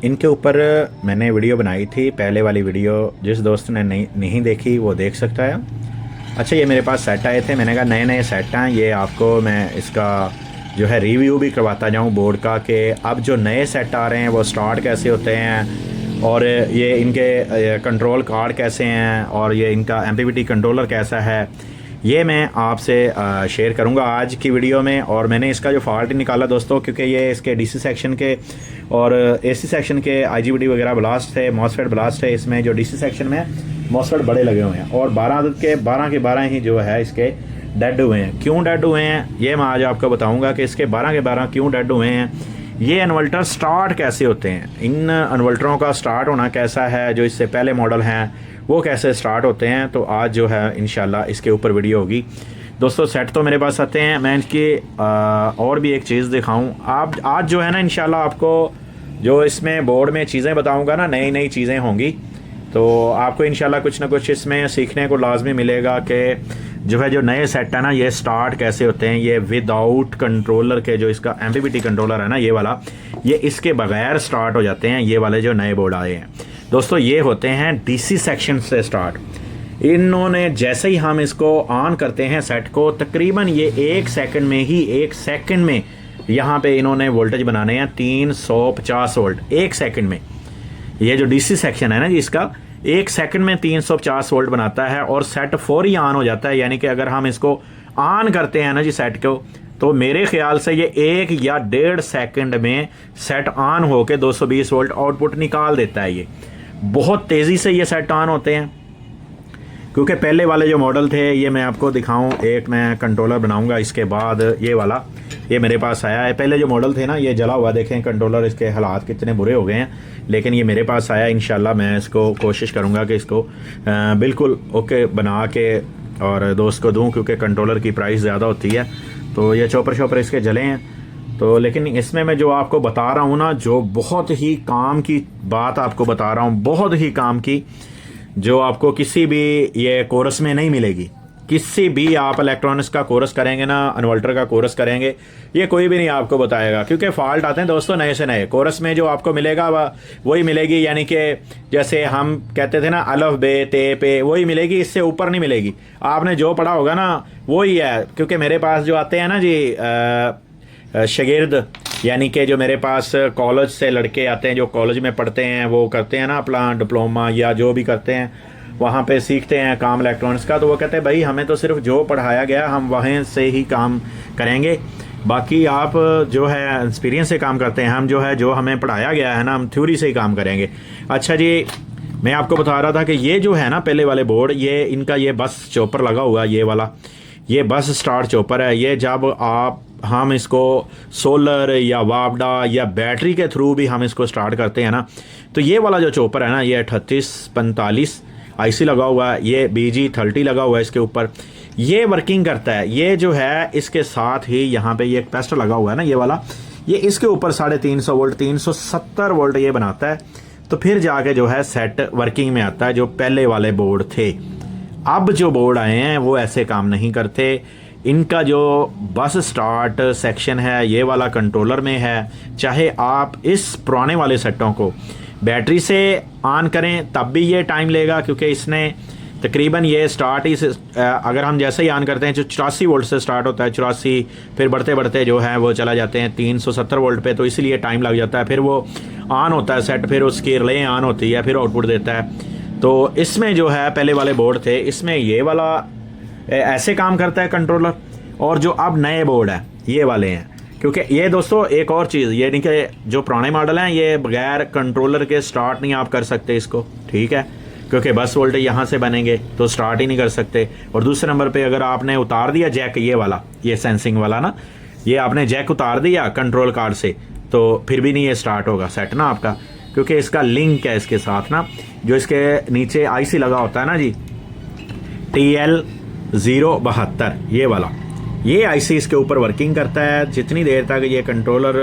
इनके ऊपर मैंने वीडियो बनाई थी, पहले वाली वीडियो। जिस दोस्त ने नहीं देखी वो देख सकता है। अच्छा, ये मेरे पास सेट आए थे, मैंने कहा नए नए सेट हैं, ये आपको मैं इसका जो है रिव्यू भी करवाता जाऊँ बोर्ड का, कि अब जो नए सेट आ रहे हैं वो स्टार्ट कैसे होते हैं, और ये इनके कंट्रोल कार्ड कैसे हैं, और ये इनका एमपीवीटी कंट्रोलर कैसा है, ये मैं आपसे शेयर करूंगा आज की वीडियो में। और मैंने इसका जो फॉल्ट निकाला दोस्तों, क्योंकि ये इसके डीसी सेक्शन के और एसी सेक्शन के आईजीबीटी वगैरह ब्लास्ट है, मॉसफेट ब्लास्ट है। इसमें जो डीसी सेक्शन में मॉसफेट बड़े लगे हुए हैं, और 12 के 12 ही जो है इसके डेड हुए हैं। क्यों डेड हुए हैं ये मैं आज आपको बताऊंगा कि इसके 12 के 12 क्यों डेड हुए हैं। ये इन्वर्टर स्टार्ट कैसे होते हैं, इन इन्वर्टरों का स्टार्ट होना कैसा है, जो इससे पहले मॉडल हैं वो कैसे स्टार्ट होते हैं। तो आज जो है इंशाल्लाह इसके ऊपर वीडियो होगी दोस्तों। सेट तो मेरे पास आते हैं, मैं इनकी और भी एक चीज़ दिखाऊं आप आज जो है ना, इंशाल्लाह आपको जो इसमें बोर्ड में चीज़ें बताऊंगा ना, नई नई चीज़ें होंगी, तो आपको इंशाल्लाह कुछ ना कुछ इसमें सीखने को लाजमी मिलेगा कि जो है जो नए सेट है ना, ये स्टार्ट कैसे होते हैं। ये विदाउट कंट्रोलर के, जो इसका एमपीवीटी कंट्रोलर है ना ये वाला, ये इसके बगैर स्टार्ट हो जाते हैं। ये वाले जो नए बोर्ड आए हैं दोस्तों, ये होते हैं डीसी सेक्शन से स्टार्ट। इन्होंने जैसे ही हम इसको ऑन करते हैं सेट को, तकरीबन ये 1 सेकंड में ही, 1 सेकंड में यहाँ पे इन्होंने वोल्टेज बनाने हैं 350 वोल्ट 1 सेकंड में। ये जो डीसी सेक्शन है ना जी, इसका 1 सेकंड में 350 वोल्ट बनाता है, और सेट फौरी ऑन हो जाता है। यानी कि अगर हम इसको ऑन करते हैं ना जी सेट को, तो मेरे ख्याल से ये 1 या 1.5 सेकंड में सेट ऑन होके 220 वोल्ट आउटपुट निकाल देता है। ये बहुत तेज़ी से ये सेट ऑन होते हैं, क्योंकि पहले वाले जो मॉडल थे, ये मैं आपको दिखाऊं, एक मैं कंट्रोलर बनाऊंगा इसके बाद। ये वाला ये मेरे पास आया है। पहले जो मॉडल थे ना, ये जला हुआ, देखें कंट्रोलर, इसके हालात कितने बुरे हो गए हैं, लेकिन ये मेरे पास आया। इंशाल्लाह मैं इसको कोशिश करूंगा कि इसको बिल्कुल ओके बना के और दोस्त को दूं, क्योंकि कंट्रोलर की प्राइस ज़्यादा होती है। तो ये चॉपर शॉपर इसके जले हैं, तो लेकिन इसमें मैं जो आपको बता रहा हूँ ना, जो बहुत ही काम की बात आपको बता रहा हूँ, बहुत ही काम की, जो आपको किसी भी ये कोर्स में नहीं मिलेगी। किसी भी आप इलेक्ट्रॉनिक्स का कोर्स करेंगे ना, इन्वर्टर का कोर्स करेंगे, ये कोई भी नहीं आपको बताएगा, क्योंकि फॉल्ट आते हैं दोस्तों नए से नए। कोर्स में जो आपको मिलेगा वही मिलेगी, यानी कि जैसे हम कहते थे ना अलफ बे ते पे, वही मिलेगी, इससे ऊपर नहीं मिलेगी। आपने जो पढ़ा होगा ना वही है। क्योंकि मेरे पास जो आते हैं ना जी शागिर्द, यानी कि जो मेरे पास कॉलेज से लड़के आते हैं, जो कॉलेज में पढ़ते हैं, वो करते हैं ना अपना डिप्लोमा या जो भी करते हैं, वहाँ पे सीखते हैं काम इलेक्ट्रॉनिक्स का, तो वो कहते हैं भाई हमें तो सिर्फ जो पढ़ाया गया हम वहीं से ही काम करेंगे, बाकी आप जो है एक्सपीरियंस से काम करते हैं, हम जो है जो हमें पढ़ाया गया है ना, हम थ्योरी से ही काम करेंगे। अच्छा जी, मैं आपको बता रहा था कि ये जो है ना पहले वाले बोर्ड, ये इनका ये बस चॉपर लगा हुआ, ये वाला ये बस स्टार्ट चॉपर है। ये जब हम इसको सोलर या वापडा या बैटरी के थ्रू भी हम इसको स्टार्ट करते हैं ना, तो ये वाला जो चॉपर है ना, ये 3845 आईसी लगा हुआ है, ये BG30 लगा हुआ है इसके ऊपर, ये वर्किंग करता है। ये जो है इसके साथ ही यहाँ पे ये कैपेसिटर लगा हुआ है ना ये वाला, ये इसके ऊपर 350 वोल्ट 370 वोल्ट ये बनाता है। तो फिर जाके जो है सेट वर्किंग में आता है। जो पहले वाले बोर्ड थे, अब जो बोर्ड आए हैं वो ऐसे काम नहीं करते। इनका जो बस स्टार्ट सेक्शन है ये वाला कंट्रोलर में है। चाहे आप इस पुराने वाले सेटों को बैटरी से ऑन करें तब भी ये टाइम लेगा, क्योंकि इसने तकरीबन ये स्टार्ट ही अगर हम जैसे ही ऑन करते हैं, जो 84 वोल्ट से स्टार्ट होता है, 84 फिर बढ़ते बढ़ते जो है वो चला जाते हैं 370 वोल्ट पे, तो इसलिए टाइम लग जाता है। फिर वो ऑन होता है सेट, फिर उसकी रिले ऑन होती है, फिर आउटपुट देता है। तो इसमें जो है पहले वाले बोर्ड थे, इसमें ये वाला ऐसे काम करता है कंट्रोलर, और जो अब नए बोर्ड है ये वाले हैं। क्योंकि ये दोस्तों एक और चीज़, ये नहीं कि जो पुराने मॉडल हैं ये बगैर कंट्रोलर के स्टार्ट नहीं आप कर सकते इसको, ठीक है, क्योंकि बस वोल्टेज यहाँ से बनेंगे तो स्टार्ट ही नहीं कर सकते। और दूसरे नंबर पे अगर आपने उतार दिया जैक, ये वाला ये सेंसिंग वाला ना, ये आपने जैक उतार दिया कंट्रोल कार्ड से, तो फिर भी नहीं ये स्टार्ट होगा सेट ना आपका, क्योंकि इसका लिंक है इसके साथ ना, जो इसके नीचे आईसी लगा होता है ना जी, TL072 ये वाला, ये आईसी इसके ऊपर वर्किंग करता है। जितनी देर तक ये कंट्रोलर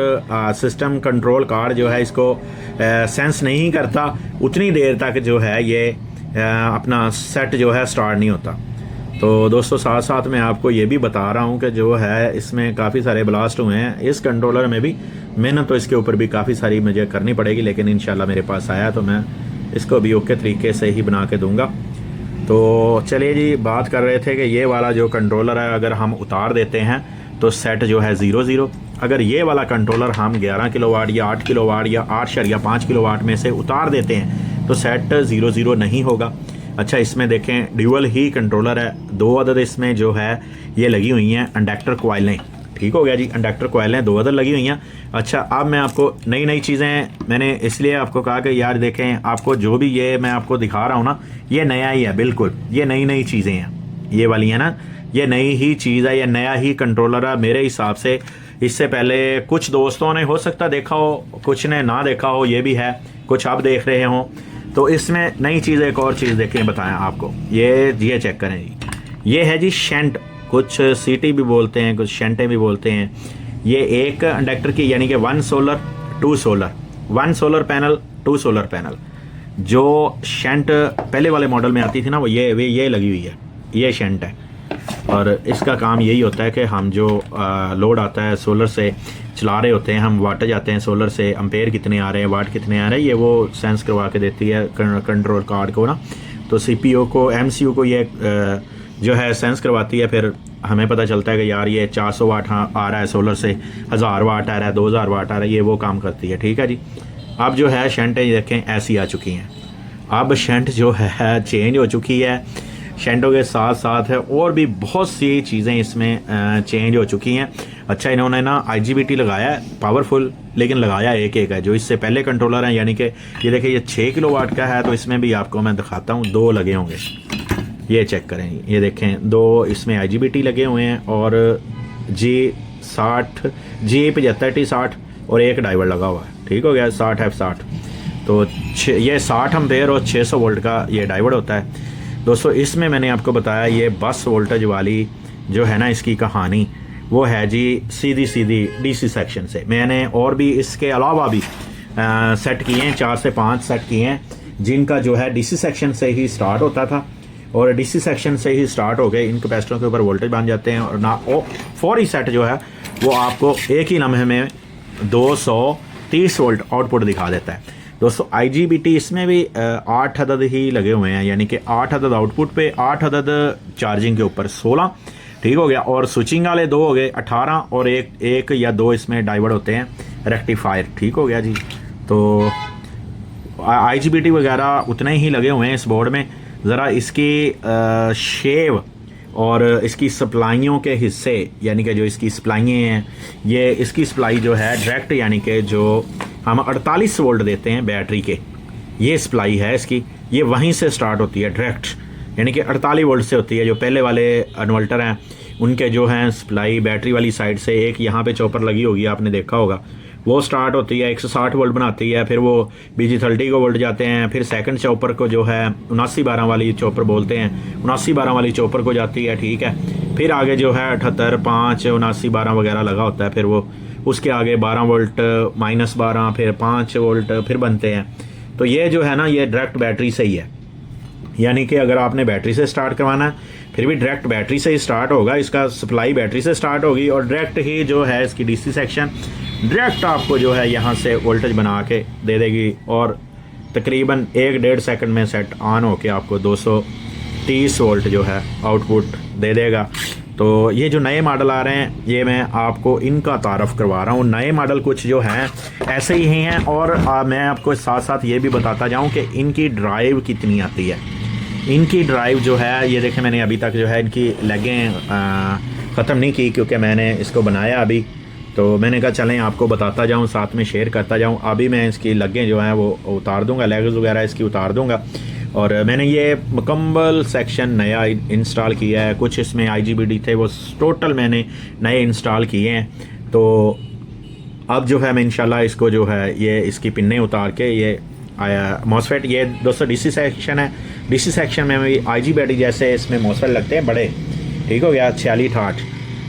सिस्टम कंट्रोल कार्ड जो है इसको सेंस नहीं करता, उतनी देर तक जो है ये अपना सेट जो है स्टार्ट नहीं होता। तो दोस्तों साथ साथ मैं आपको ये भी बता रहा हूँ कि जो है इसमें काफ़ी सारे ब्लास्ट हुए हैं, इस कंट्रोलर में भी मेहनत तो इसके ऊपर भी काफ़ी सारी मुझे करनी पड़ेगी, लेकिन इंशाल्लाह मेरे पास आया तो मैं इसको भी ओके तरीके से ही बना के दूंगा। तो चलिए जी, बात कर रहे थे कि ये वाला जो कंट्रोलर है अगर हम उतार देते हैं तो सेट जो है 0-0। अगर ये वाला कंट्रोलर हम 11 किलोवाट या 8 किलोवाट या 8.5 किलोवाट में से उतार देते हैं तो सेट 0-0 नहीं होगा। अच्छा, इसमें देखें ड्यूअल ही कंट्रोलर है, 2 अदद इसमें जो है ये लगी हुई हैं इंडक्टर कोयलें। ठीक हो गया जी, इंडक्टर कोयलें 2 अदद लगी हुई हैं। अच्छा, अब मैं आपको नई चीज़ें मैंने इसलिए आपको कहा कि यार देखें, आपको जो भी ये मैं आपको दिखा रहा हूँ ना, ये नया ही है बिल्कुल, ये नई चीज़ें हैं ये वाली है ना, ये नई ही चीज़ है, ये नया ही कंट्रोलर है मेरे हिसाब से। इससे पहले कुछ दोस्तों ने हो सकता देखा हो, कुछ ने ना देखा हो, ये भी है, कुछ आप देख रहे हों। तो इसमें नई चीज़, एक और चीज़ देखें बताएं आपको, ये चेक करें जी, ये है जी शेंट, कुछ सीटी भी बोलते हैं, कुछ शेंटें भी बोलते हैं। ये एक इंडक्टर की यानी कि 1 solar 2 solar, 1 solar panel 2 solar panel, जो शेंट पहले वाले मॉडल में आती थी ना, वो ये लगी हुई है, ये शेंट है। और इसका काम यही होता है कि हम जो लोड आता है सोलर से चला रहे होते हैं, हम वाट जाते हैं सोलर से, एम्पेयर कितने आ रहे हैं, वाट कितने आ रहे हैं, ये वो सेंस करवा के देती है कंट्रोल कार्ड को ना। तो सीपीयू को, एमसीयू को ये जो है सेंस करवाती है, फिर हमें पता चलता है कि यार ये 400 वाट आ रहा है सोलर से, 1000 वाट आ रहा है, 2000 वाट आ रहा है, ये वो काम करती है। ठीक है जी। अब जो है शंटें देखें ऐसी आ चुकी हैं, अब शंट जो है चेंज हो चुकी है, शेंटों के साथ साथ है और भी बहुत सी चीज़ें इसमें चेंज हो चुकी हैं। अच्छा, इन्होंने ना IGBT लगाया है पावरफुल, लेकिन लगाया एक है, जो इससे पहले कंट्रोलर हैं, यानी कि ये देखिए ये 6 किलोवाट का है, तो इसमें भी आपको मैं दिखाता हूँ, 2 लगे होंगे, ये चेक करें, ये देखें 2 इसमें IGBT लगे हुए हैं और G60 G75T60 और एक डाइवर लगा हुआ है। ठीक हो गया, 60F60। तो ये 60 एम्पेयर और 600 वोल्ट का ये डाइवर होता है। दोस्तों, इसमें मैंने आपको बताया ये बस वोल्टेज वाली जो है ना, इसकी कहानी वो है जी सीधी DC सेक्शन से। मैंने और भी इसके अलावा भी सेट किए हैं, 4 से 5 सेट किए हैं, जिनका जो है DC सेक्शन से ही स्टार्ट होता था, और DC सेक्शन से ही स्टार्ट हो गए, इन कैपेसिटरों के ऊपर वोल्टेज बन जाते हैं, और ना फौरी सेट जो है वो आपको एक ही लम्हे में 230 वोल्ट आउटपुट दिखा देता है। दोस्तों, IGBT इसमें भी 8 अदद ही लगे हुए हैं, यानी कि 8 अदद आउटपुट पे, 8 अदद चार्जिंग के ऊपर 16। ठीक हो गया। और स्विचिंग वाले 2 हो गए 18, और एक या 2 इसमें डाइवर्ट होते हैं रेक्टिफायर। ठीक हो गया जी। तो IGBT वगैरह उतने ही लगे हुए हैं इस बोर्ड में। ज़रा इसकी शेव और इसकी सप्लाइयों के हिस्से, यानी कि जो इसकी सप्लाइयाँ हैं, ये इसकी सप्लाई जो है डायरेक्ट, यानी कि जो हम 48 वोल्ट देते हैं बैटरी के, ये सप्लाई है इसकी, ये वहीं से स्टार्ट होती है डायरेक्ट, यानी कि 48 वोल्ट से होती है। जो पहले वाले इन्वर्टर हैं उनके जो हैं सप्लाई बैटरी वाली साइड से, एक यहाँ पे चॉपर लगी होगी, आपने देखा होगा, वो स्टार्ट होती है, 160 वोल्ट बनाती है, फिर वो BG30 को वोल्ट जाते हैं, फिर सेकंड चॉपर को जो है 7912 वाली चॉपर बोलते हैं, 7912 वाली चॉपर को जाती है। ठीक है। फिर आगे जो है 78, 5, 7912 वगैरह लगा होता है, फिर वो उसके आगे 12 वोल्ट, -12, फिर 5 वोल्ट फिर बनते हैं। तो ये जो है ना, ये डायरेक्ट बैटरी से ही है, यानी कि अगर आपने बैटरी से स्टार्ट करवाना है फिर भी डायरेक्ट बैटरी से ही स्टार्ट होगा, इसका सप्लाई बैटरी से स्टार्ट होगी, और डायरेक्ट ही जो है इसकी DC सेक्शन डायरेक्ट आपको जो है यहाँ से वोल्टेज बना के दे देगी, और तकरीबन 1-1.5 सेकंड में सेट ऑन होके आपको 230 वोल्ट जो है आउटपुट दे देगा। तो ये जो नए मॉडल आ रहे हैं, ये मैं आपको इनका तारफ़ करवा रहा हूँ। नए मॉडल कुछ जो हैं ऐसे ही हैं, और मैं आपको साथ साथ ये भी बताता जाऊँ कि इनकी ड्राइव कितनी आती है। इनकी ड्राइव जो है, ये देखें, मैंने अभी तक जो है इनकी लेगें ख़त्म नहीं की, क्योंकि मैंने इसको बनाया अभी, तो मैंने कहा चलें आपको बताता जाऊं, साथ में शेयर करता जाऊं। अभी मैं इसकी लगें जो हैं वो उतार दूंगा, लेग्स वगैरह इसकी उतार दूंगा, और मैंने ये मुकम्मल सेक्शन नया इंस्टॉल किया है। कुछ इसमें IGBT थे, वो टोटल मैंने नए इंस्टॉल किए हैं। तो अब जो है मैं इंशाल्लाह इसको जो है ये इसकी पिन्ने उतार के ये मॉसफेट, ये दोस्तों DC सेक्शन है, DC सेक्शन में भी IGBT जैसे इसमें मॉसफेट लगते हैं बड़े। ठीक हो गया, 4668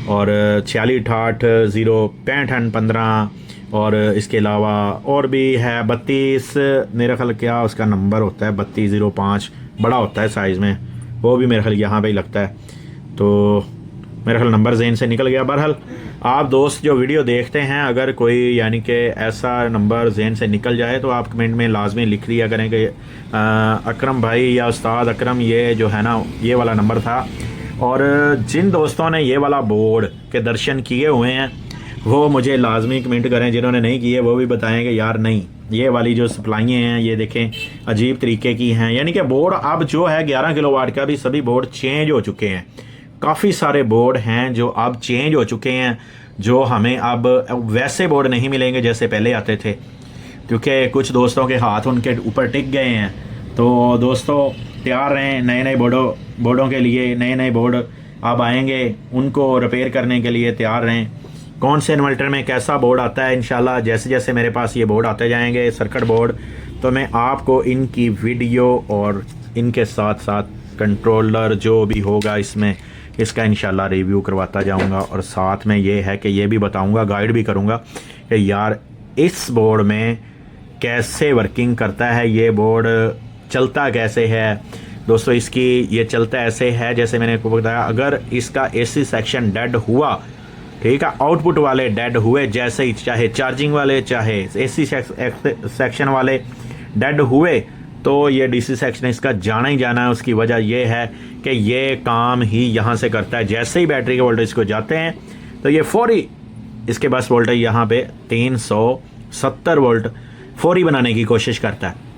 और 4668 065 15, और इसके अलावा और भी है 32, मेरा ख्याल क्या उसका नंबर होता है 3205, बड़ा होता है साइज़ में, वो भी मेरे ख्याल यहाँ पे ही लगता है। तो मेरे ख्याल नंबर जहन से निकल गया। बहरहाल आप दोस्त जो वीडियो देखते हैं, अगर कोई यानी कि ऐसा नंबर जहन से निकल जाए तो आप कमेंट में लाजमी लिख दिया करें कि अकरम भाई या उस्ताद अकरम ये जो है ना ये वाला नंबर था। और जिन दोस्तों ने ये वाला बोर्ड के दर्शन किए हुए हैं वो मुझे लाजमी कमेंट करें, जिन्होंने नहीं किए वो भी बताएं कि यार नहीं ये वाली जो सप्लाइयाँ हैं ये देखें अजीब तरीके की हैं। यानी कि बोर्ड अब जो है 11 किलोवाट का भी सभी बोर्ड चेंज हो चुके हैं। काफ़ी सारे बोर्ड हैं जो अब चेंज हो चुके हैं, जो हमें अब वैसे बोर्ड नहीं मिलेंगे जैसे पहले आते थे, क्योंकि कुछ दोस्तों के हाथ उनके ऊपर टिक गए हैं। तो दोस्तों तैयार रहें नए नए बोर्डों के लिए। नए नए बोर्ड अब आएंगे, उनको रिपेयर करने के लिए तैयार रहें। कौन से इन्वर्टर में कैसा बोर्ड आता है इंशाल्लाह जैसे जैसे मेरे पास ये बोर्ड आते जाएंगे सर्किट बोर्ड, तो मैं आपको इनकी वीडियो और इनके साथ साथ कंट्रोलर जो भी होगा इसमें इसका इंशाल्लाह रिव्यू करवाता जाऊंगा। और साथ में ये है कि ये भी बताऊंगा, गाइड भी करूंगा कि यार इस बोर्ड में कैसे वर्किंग करता है, ये बोर्ड चलता कैसे है। दोस्तों इसकी ये चलता ऐसे है जैसे मैंने आपको बताया, अगर इसका एसी सेक्शन डेड हुआ, ठीक है, आउटपुट वाले डेड हुए जैसे ही, चाहे चार्जिंग वाले चाहे एसी सेक्शन वाले डेड हुए, तो ये डीसी सेक्शन इसका जाना ही जाना है। उसकी वजह यह है कि ये काम ही यहाँ से करता है। जैसे ही बैटरी के वोल्टेज को जाते हैं तो ये फौरी इसके बस वोल्टेज यहाँ पे 370 वोल्ट फौरी बनाने की कोशिश करता है।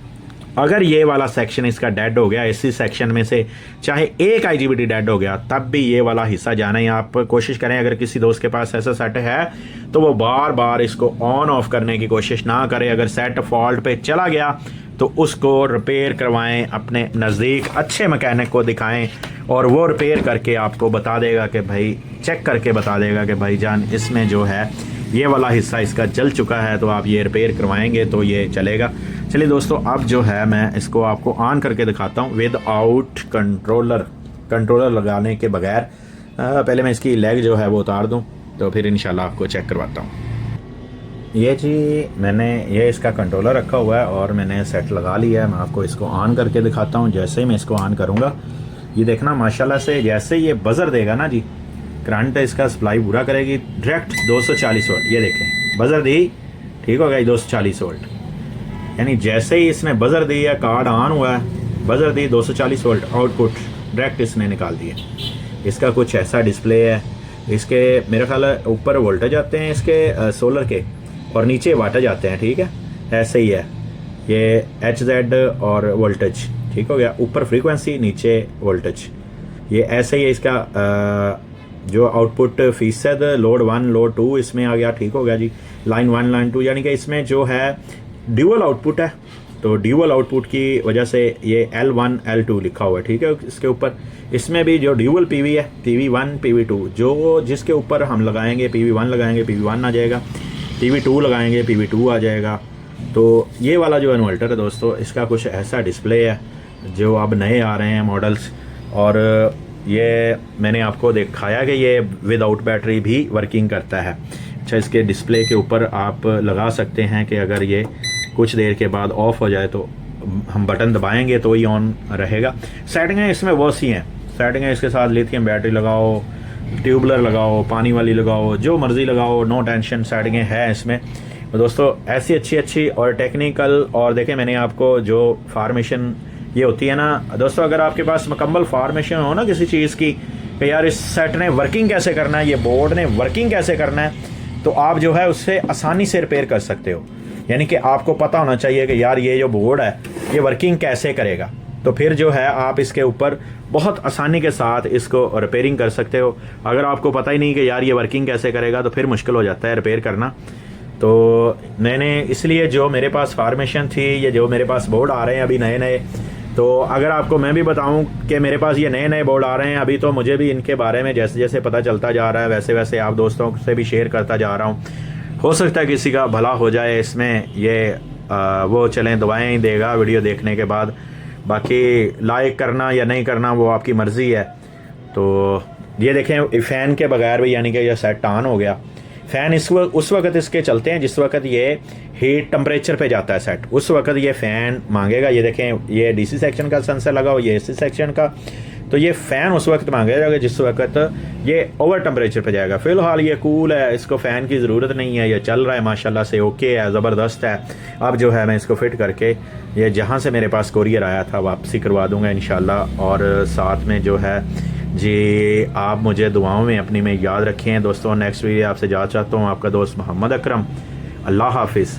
अगर ये वाला सेक्शन इसका डेड हो गया, एसी सेक्शन में से चाहे एक आईजीबीटी डेड हो गया, तब भी ये वाला हिस्सा जाना ही। आप कोशिश करें, अगर किसी दोस्त के पास ऐसा सेट है तो वो बार बार इसको ऑन ऑफ करने की कोशिश ना करे। अगर सेट फॉल्ट पे चला गया तो उसको रिपेयर करवाएं, अपने नज़दीक अच्छे मैकेनिक को दिखाएं और वो रिपेयर करके आपको बता देगा कि भाई, चेक करके बता देगा कि भाई जान इसमें जो है ये वाला हिस्सा इसका जल चुका है, तो आप ये रिपेयर करवाएंगे तो ये चलेगा। चलिए दोस्तों, अब जो है मैं इसको आपको ऑन करके दिखाता हूँ विद आउट कंट्रोलर लगाने के बगैर। पहले मैं इसकी लेग जो है वो उतार दूँ तो फिर इंशाल्लाह आपको चेक करवाता हूँ। ये जी मैंने ये इसका कंट्रोलर रखा हुआ है और मैंने सेट लगा लिया है। मैं आपको इसको ऑन करके दिखाता हूँ। जैसे ही मैं इसको ऑन करूँगा, ये देखना माशाल्लाह से जैसे ये बज़र देगा ना जी, करंट इसका सप्लाई पूरा करेगी डायरेक्ट 240 वोल्ट। ये देखें बज़र दी, ठीक हो गया 240 वोल्ट। यानी जैसे ही इसने बज़र दी है, कार्ड ऑन हुआ है, बज़र दी 240 वोल्ट आउटपुट डायरेक्ट इसने निकाल दिया। इसका कुछ ऐसा डिस्प्ले है। इसके मेरे ख्याल ऊपर वोल्टेज आते हैं इसके सोलर के और नीचे वाटेज आते हैं, ठीक है, ऐसे ही है ये HZ और वोल्टेज, ठीक हो गया, ऊपर फ्रीक्वेंसी नीचे वोल्टेज, ये ऐसे ही है। इसका जो आउटपुट फीसद लोड 1 लोड 2 इसमें आ गया, ठीक हो गया जी, लाइन 1 लाइन 2, यानी कि इसमें जो है ड्यूअल आउटपुट है। तो ड्यूअल आउटपुट की वजह से ये L1 L2 लिखा हुआ है, ठीक है। इसके ऊपर इसमें भी जो ड्यूअल PV है, PV1 PV2, जो जिसके ऊपर हम लगाएंगे PV1 लगाएंगे PV1 आ जाएगा, PV2 लगाएंगे PV2 आ जाएगा। तो ये वाला जो इन्वर्टर है दोस्तों, इसका कुछ ऐसा डिस्प्ले है जो अब नए आ रहे हैं मॉडल्स। और ये मैंने आपको दिखाया कि ये विदाउट बैटरी भी वर्किंग करता है। अच्छा, इसके डिस्प्ले के ऊपर आप लगा सकते हैं कि अगर ये कुछ देर के बाद ऑफ हो जाए तो हम बटन दबाएंगे तो ही ऑन रहेगा। सेटिंगें इसमें वो सी हैं, सेटिंगें इसके साथ लिथियम बैटरी लगाओ, ट्यूबलर लगाओ, पानी वाली लगाओ, जो मर्ज़ी लगाओ, नो टेंशन सेटिंगें हैं इसमें। तो दोस्तों ऐसी अच्छी और टेक्निकल, और देखें मैंने आपको जो फार्मेशन ये होती है ना दोस्तों, अगर आपके पास मुकम्मल फार्मेशन हो ना किसी चीज़ की कि यार इस सेट ने वर्किंग कैसे करना है, ये बोर्ड ने वर्किंग कैसे करना है, तो आप जो है उससे आसानी से रिपेयर कर सकते हो। यानी कि आपको पता होना चाहिए कि यार ये जो बोर्ड है ये वर्किंग कैसे करेगा, तो फिर जो है आप इसके ऊपर बहुत आसानी के साथ इसको रिपेयरिंग कर सकते हो। अगर आपको पता ही नहीं कि यार ये वर्किंग कैसे करेगा तो फिर मुश्किल हो जाता है रिपेयर करना। तो मैंने इसलिए जो मेरे पास फार्मेशन थी, ये जो मेरे पास बोर्ड आ रहे हैं अभी नए नए, तो अगर आपको मैं भी बताऊं कि मेरे पास ये नए नए बोर्ड आ रहे हैं अभी, तो मुझे भी इनके बारे में जैसे जैसे पता चलता जा रहा है वैसे वैसे आप दोस्तों से भी शेयर करता जा रहा हूं। हो सकता है किसी का भला हो जाए इसमें। ये वो चलें दुआएं ही देगा वीडियो देखने के बाद, बाकी लाइक करना या नहीं करना वो आपकी मर्ज़ी है। तो ये देखें फ़ैन के बगैर भी यानी कि यह सेट ऑन हो गया। फ़ैन उस वक्त इसके चलते हैं जिस वक्त ये हीट टेम्परेचर पे जाता है सेट, उस वक्त ये फ़ैन मांगेगा। ये देखें ये डीसी सेक्शन का सेंसर लगा हो, ये एसी सेक्शन का, तो ये फ़ैन उस वक्त मांगा जाएगा जिस वक्त ये ओवर टेम्परेचर पे जाएगा। फ़िलहाल ये कूल है, इसको फ़ैन की ज़रूरत नहीं है, ये चल रहा है माशाल्लाह से, ओके है, ज़बरदस्त है। अब जो है मैं इसको फ़िट करके ये जहाँ से मेरे पास कोरियर आया था वापसी करवा दूँगा इंशाल्लाह। और साथ में जो है जी, आप मुझे दुआओं में अपनी में याद रखें दोस्तों। नेक्स्ट वीडियो आपसे जा चाहता हूँ, आपका दोस्त मोहम्मद अकरम। अल्लाह हाफिज़।